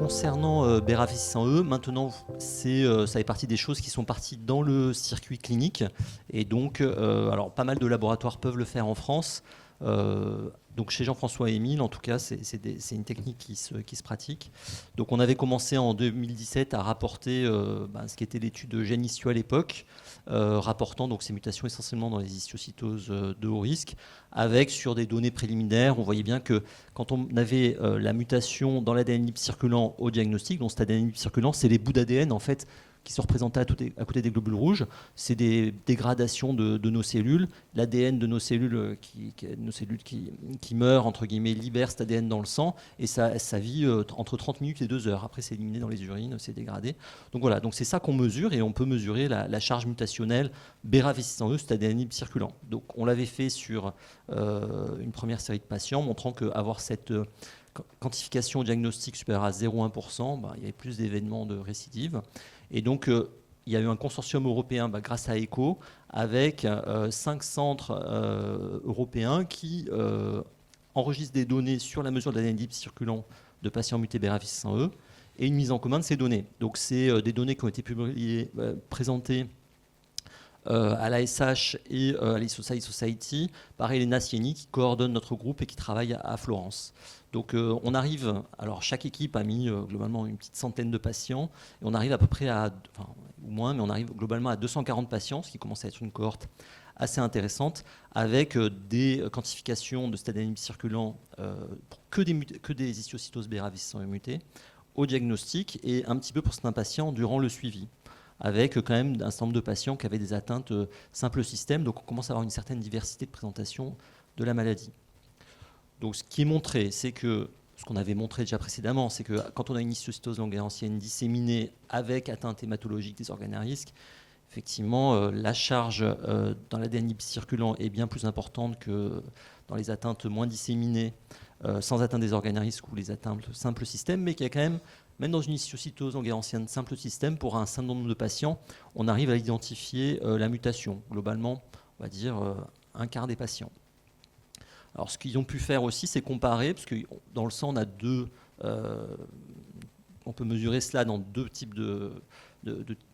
concernant BRAF600E, maintenant, ça fait partie des choses qui sont parties dans le circuit clinique. Et donc, alors, pas mal de laboratoires peuvent le faire en France. Donc chez Jean-François et Émile, en tout cas, c'est une technique qui se pratique. Donc on avait commencé en 2017 à rapporter ce qui était l'étude de Génissio à l'époque, rapportant donc ces mutations essentiellement dans les histiocytoses de haut risque, avec sur des données préliminaires, on voyait bien que quand on avait la mutation dans l'ADN libre circulant au diagnostic, donc cet ADN libre circulant, c'est les bouts d'ADN en fait qui se représentaient à côté des globules rouges, c'est des dégradations de nos cellules. L'ADN de nos cellules, qui meurent, entre guillemets, libère cet ADN dans le sang, et ça vit entre 30 minutes et 2 heures. Après, c'est éliminé dans les urines, c'est dégradé. Donc voilà, donc c'est ça qu'on mesure, et on peut mesurer la charge mutationnelle BRAF600E, cet ADN libre circulant. Donc on l'avait fait sur une première série de patients, montrant qu'avoir cette quantification au diagnostic supérieure à 0,1%, il y avait plus d'événements de récidive. Et donc, il y a eu un consortium européen grâce à ECHO avec 5 centres européens qui enregistrent des données sur la mesure de l'ADN libre circulant de patients mutés BRAF600E et une mise en commun de ces données. Donc, c'est des données qui ont été publiées, présentées à l'ASH et à l'Isociety Society par Elena Sieni qui coordonne notre groupe et qui travaille à Florence. Donc on arrive, alors chaque équipe a mis globalement une petite centaine de patients et on arrive à peu près ou moins, mais on arrive globalement à 240 patients, ce qui commence à être une cohorte assez intéressante, avec des quantifications de stade animique circulant que des histiocytoses BRAF600E mutées au diagnostic et un petit peu pour certains patients durant le suivi, avec quand même un certain nombre de patients qui avaient des atteintes simple système. Donc on commence à avoir une certaine diversité de présentation de la maladie. Donc ce qui est montré, c'est que, ce qu'on avait montré déjà précédemment, c'est que quand on a une histiocytose longue et ancienne disséminée avec atteinte hématologique des organes à risque, effectivement, la charge dans l'ADN libre circulant est bien plus importante que dans les atteintes moins disséminées, sans atteinte des organes à risque ou les atteintes simple système, mais qu'il y a quand même dans une histiocytose longue et ancienne simple système, pour un certain nombre de patients, on arrive à identifier la mutation. Globalement, on va dire un quart des patients. Alors, ce qu'ils ont pu faire aussi, c'est comparer, parce que dans le sang, on a on peut mesurer cela dans deux types de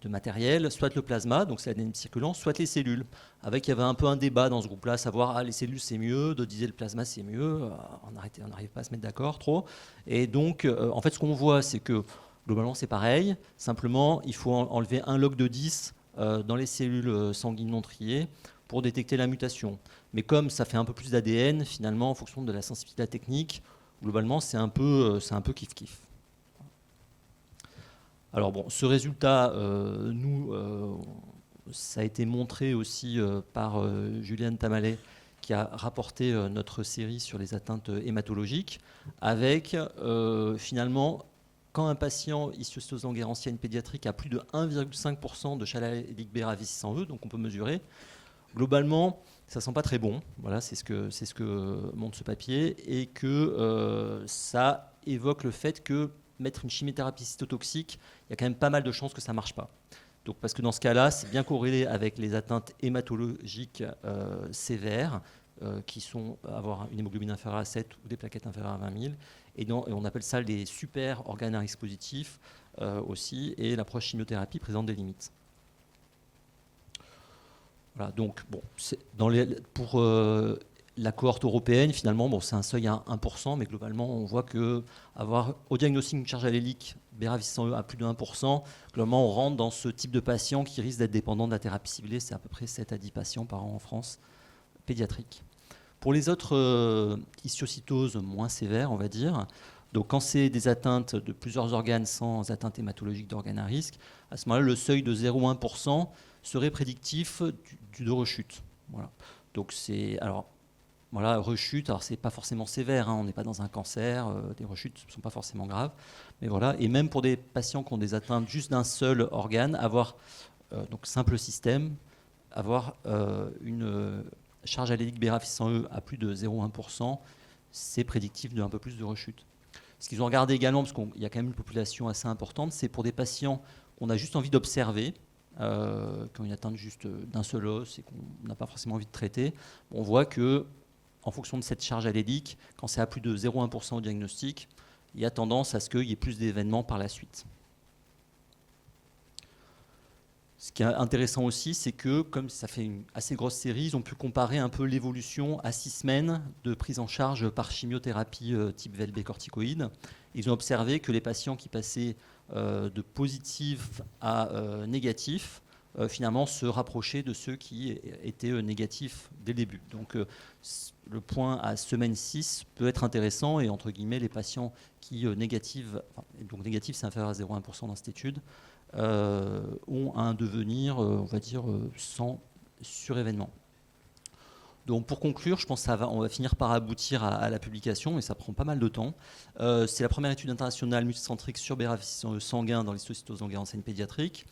matériel, soit le plasma, donc c'est l'ADN circulant, soit les cellules. Il y avait un peu un débat dans ce groupe-là, savoir les cellules c'est mieux, d'autres disaient le plasma c'est mieux, on n'arrive pas à se mettre d'accord trop. Et donc, en fait, ce qu'on voit, c'est que globalement c'est pareil, simplement il faut enlever un log de 10 dans les cellules sanguines non triées pour détecter la mutation. Mais comme ça fait un peu plus d'ADN, finalement, en fonction de la sensibilité de la technique, globalement, c'est un peu kiff-kiff. Alors bon, ce résultat, ça a été montré aussi par Juliane Tamalet, qui a rapporté notre série sur les atteintes hématologiques, avec finalement, quand un patient histiocytose longue et ancienne pédiatrique a plus de 1,5% de chaleur allélique BRAF600E, donc on peut mesurer, globalement, ça sent pas très bon. Voilà, c'est ce que montre ce papier, et que ça évoque le fait que mettre une chimiothérapie cytotoxique, il y a quand même pas mal de chances que ça marche pas. Donc, parce que dans ce cas-là, c'est bien corrélé avec les atteintes hématologiques sévères, qui sont avoir une hémoglobine inférieure à 7 ou des plaquettes inférieures à 20 000. Et on appelle ça les super organes à risque positif aussi. Et l'approche chimiothérapie présente des limites. Voilà, donc, bon, pour la cohorte européenne, finalement, c'est un seuil à 1%, mais globalement, on voit qu'avoir au diagnostic une charge allélique BRAF600E à plus de 1%, globalement, on rentre dans ce type de patient qui risque d'être dépendant de la thérapie ciblée. C'est à peu près 7 à 10 patients par an en France, pédiatriques. Pour les autres histiocytoses moins sévères, on va dire, donc quand c'est des atteintes de plusieurs organes sans atteinte hématologique d'organes à risque, à ce moment-là, le seuil de 0,1% serait prédictif de rechute. Voilà. Donc rechute, alors c'est pas forcément sévère, on n'est pas dans un cancer, des rechutes ne sont pas forcément graves, mais voilà. Et même pour des patients qui ont des atteintes juste d'un seul organe, avoir donc simple système, avoir une charge allélique BRAF600E à plus de 0,1%, c'est prédictif d'un peu plus de rechute. Ce qu'ils ont regardé également, parce qu'il y a quand même une population assez importante, c'est pour des patients qu'on a juste envie d'observer, qui ont une atteinte juste d'un seul os et qu'on n'a pas forcément envie de traiter. On voit que, en fonction de cette charge allélique, quand c'est à plus de 0,1% au diagnostic, il y a tendance à ce qu'il y ait plus d'événements par la suite. Ce qui est intéressant aussi, c'est que comme ça fait une assez grosse série, ils ont pu comparer un peu l'évolution à 6 semaines de prise en charge par chimiothérapie type VLB corticoïde. Ils ont observé que les patients qui passaient de positif à négatif, finalement se rapprochaient de ceux qui étaient négatifs dès le début. Donc le point à semaine 6 peut être intéressant et entre guillemets les patients qui négatifs, donc négatif c'est inférieur à 0,1% dans cette étude, ont un devenir, on va dire, sans surévénement. Donc pour conclure, je pense qu'on va finir par aboutir à la publication, mais ça prend pas mal de temps. C'est la première étude internationale multicentrique sur bénéfice sanguin dans l'histocytose sanguine en scène pédiatrique.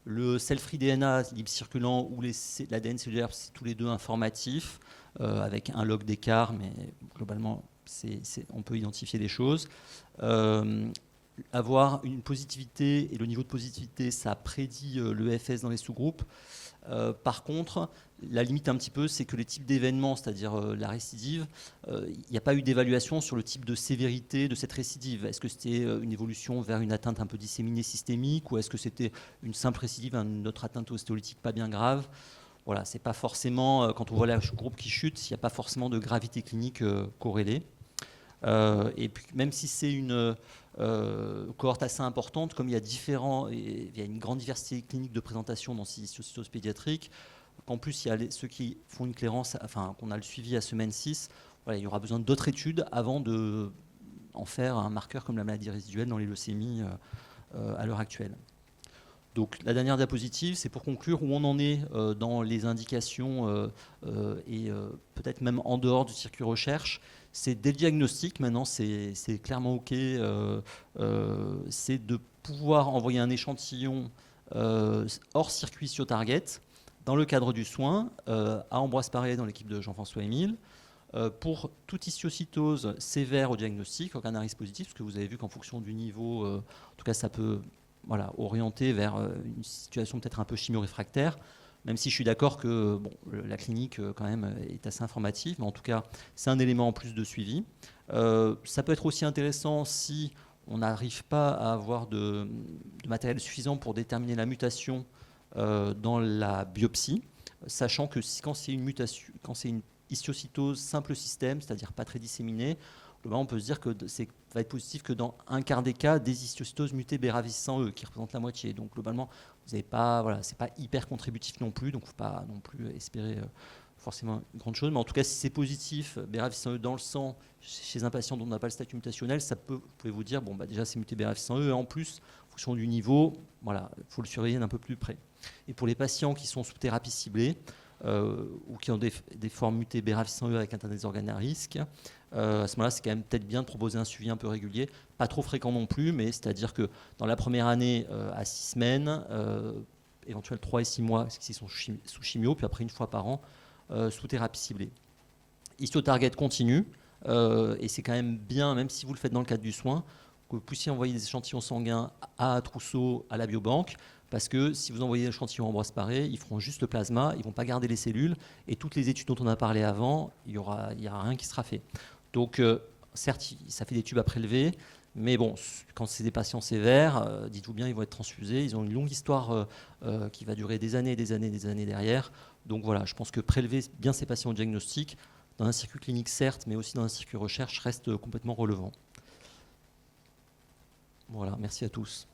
Le cell-free DNA libre circulant ou l'ADN cellulaire, c'est tous les deux informatifs, avec un log d'écart, mais globalement, on peut identifier des choses. Avoir une positivité et le niveau de positivité, ça prédit l'EFS dans les sous-groupes. Par contre, la limite un petit peu, c'est que les types d'événements, c'est-à-dire la récidive, il n'y a pas eu d'évaluation sur le type de sévérité de cette récidive. Est-ce que c'était une évolution vers une atteinte un peu disséminée systémique ou est-ce que c'était une simple récidive, une autre atteinte ostéolytique pas bien grave? Voilà, c'est pas forcément, quand on voit le groupe qui chute, il n'y a pas forcément de gravité clinique corrélée. Et puis, même si c'est une cohorte assez importante, comme il y a une grande diversité clinique de présentation dans ces histiocytoses pédiatriques, qu'en plus il y a ceux qui font une clairance, enfin qu'on a le suivi à semaine 6, voilà, il y aura besoin d'autres études avant de en faire un marqueur comme la maladie résiduelle dans les leucémies à l'heure actuelle. Donc la dernière diapositive, c'est pour conclure où on en est dans les indications et peut-être même en dehors du circuit recherche. C'est des diagnostics, maintenant c'est clairement OK, c'est de pouvoir envoyer un échantillon hors circuit SioTarget dans le cadre du soin à Ambroise Paré dans l'équipe de Jean-François Émile pour toute histiocytose sévère au diagnostic, aucun risque positif, parce que vous avez vu qu'en fonction du niveau, en tout cas ça peut orienter vers une situation peut-être un peu chimio-réfractaire. Même si je suis d'accord que bon, la clinique quand même est assez informative, mais en tout cas c'est un élément en plus de suivi. Ça peut être aussi intéressant si on n'arrive pas à avoir de matériel suffisant pour déterminer la mutation dans la biopsie, sachant que quand c'est une mutation, quand c'est une histiocytose simple système, c'est-à-dire pas très disséminée, on peut se dire que va être positif que dans un quart des cas, des histiocytoses mutées BRAF-V600E, qui représentent la moitié. Donc globalement, vous n'avez pas, c'est pas hyper contributif non plus, donc il ne faut pas non plus espérer forcément une grande chose. Mais en tout cas, si c'est positif, BRAF-V600E dans le sang, chez un patient dont on n'a pas le statut mutationnel, vous pouvez vous dire, bon, déjà c'est muté BRAF-V600E, et en plus, en fonction du niveau, il faut le surveiller d'un peu plus près. Et pour les patients qui sont sous thérapie ciblée, ou qui ont des formes mutées BRAF-V600E avec atteinte des organes à risque, à ce moment-là, c'est quand même peut-être bien de proposer un suivi un peu régulier, pas trop fréquent non plus, mais c'est-à-dire que dans la première année, à 6 semaines, éventuellement 3 et 6 mois, s'ils sont sous chimio, puis après une fois par an, sous thérapie ciblée. HistoTarget continue, et c'est quand même bien, même si vous le faites dans le cadre du soin, que vous puissiez envoyer des échantillons sanguins à Trousseau, à la biobanque, parce que si vous envoyez l'échantillon à Ambroise Paré, ils feront juste le plasma, ils ne vont pas garder les cellules, et toutes les études dont on a parlé avant, il n'y aura rien qui sera fait. Donc, certes, ça fait des tubes à prélever, mais bon, quand c'est des patients sévères, dites-vous bien, ils vont être transfusés. Ils ont une longue histoire qui va durer des années, des années, des années derrière. Donc voilà, je pense que prélever bien ces patients au diagnostic, dans un circuit clinique certes, mais aussi dans un circuit recherche, reste complètement relevant. Voilà, merci à tous.